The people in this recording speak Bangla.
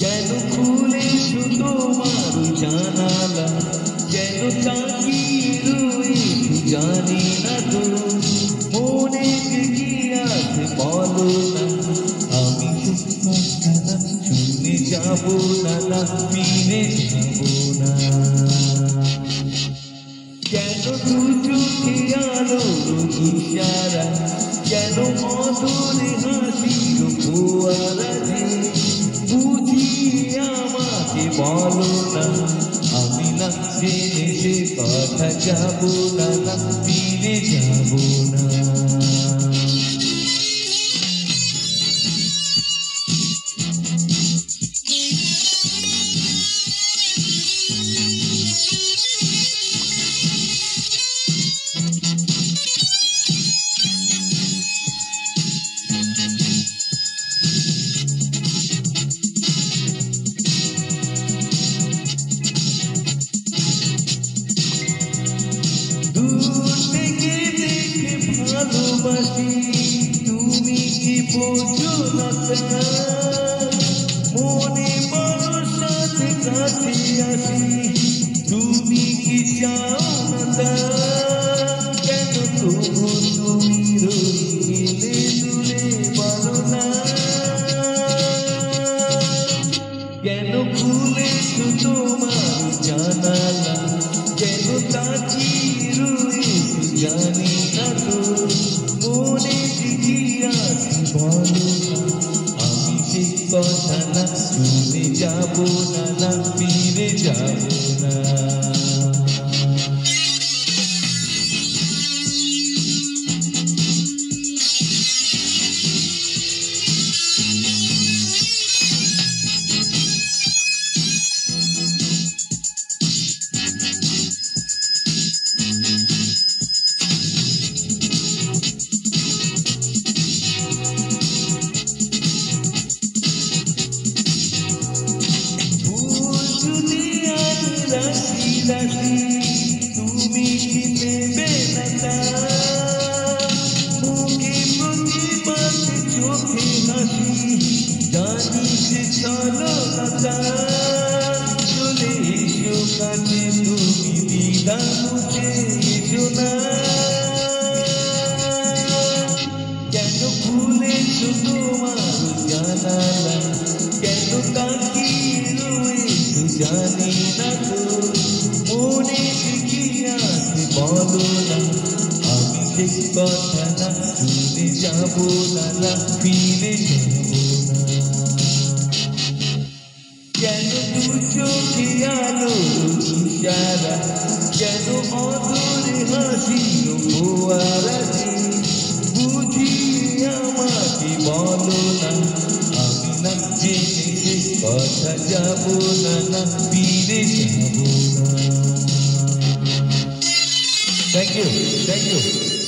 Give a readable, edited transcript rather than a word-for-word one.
কেন খুলেছো তোমার জানালা, কেন তাকিয়ে রয়েছো জানি না তো, মনে কি আছে বলো না, আমি কথাটা শুনে যাবো না, ফিরে যাবো না। কেন দু চোখে আলোর ইশারা, কেন মধুরে হাসির ফোয়ারা যে, বুঝিয়ে আমাকে বলো না, আমি না জেনে সে কথা যাবো না, ফিরে যাবো না। ভালোবাসি তুমি কি বোঝো না, মনে বড় সাথে কাছে আসি তুমি কি চাও না, কেন তবু তুমি রয়ে গেলে দূরে বলো না, কেন খুলেছো তোমার জানালা, কেন তাকিয়ে রয়েছো জানি না তো, মনে কি আছে বলো না, আমি সে কথা না শুনে যাবো না, ফিরে যাবো না। তুমি কি নেবে না, মুখে প্রতিবাদ চোখে হাসি, জানি যে চলো না, চলে এসো কাছে তুমি বিদা মুছে এসো না, কেন খুলেছো তোমার জানালা, কেন তাকিয়ে রয়েছো জানি না তো, মনে কি আছে বলো না, আমি সে কথা না শুনে যাবো না, ফিরে যাবো না। কেন দু চোখে আলোর ইশারা, কেন অদূরে হাসির ফোয়ারা যে, বুঝিয়ে আমাকে বলো না, আমি না জেনে সে কথা যাবো না, ফিরে যাবো না। Thank you.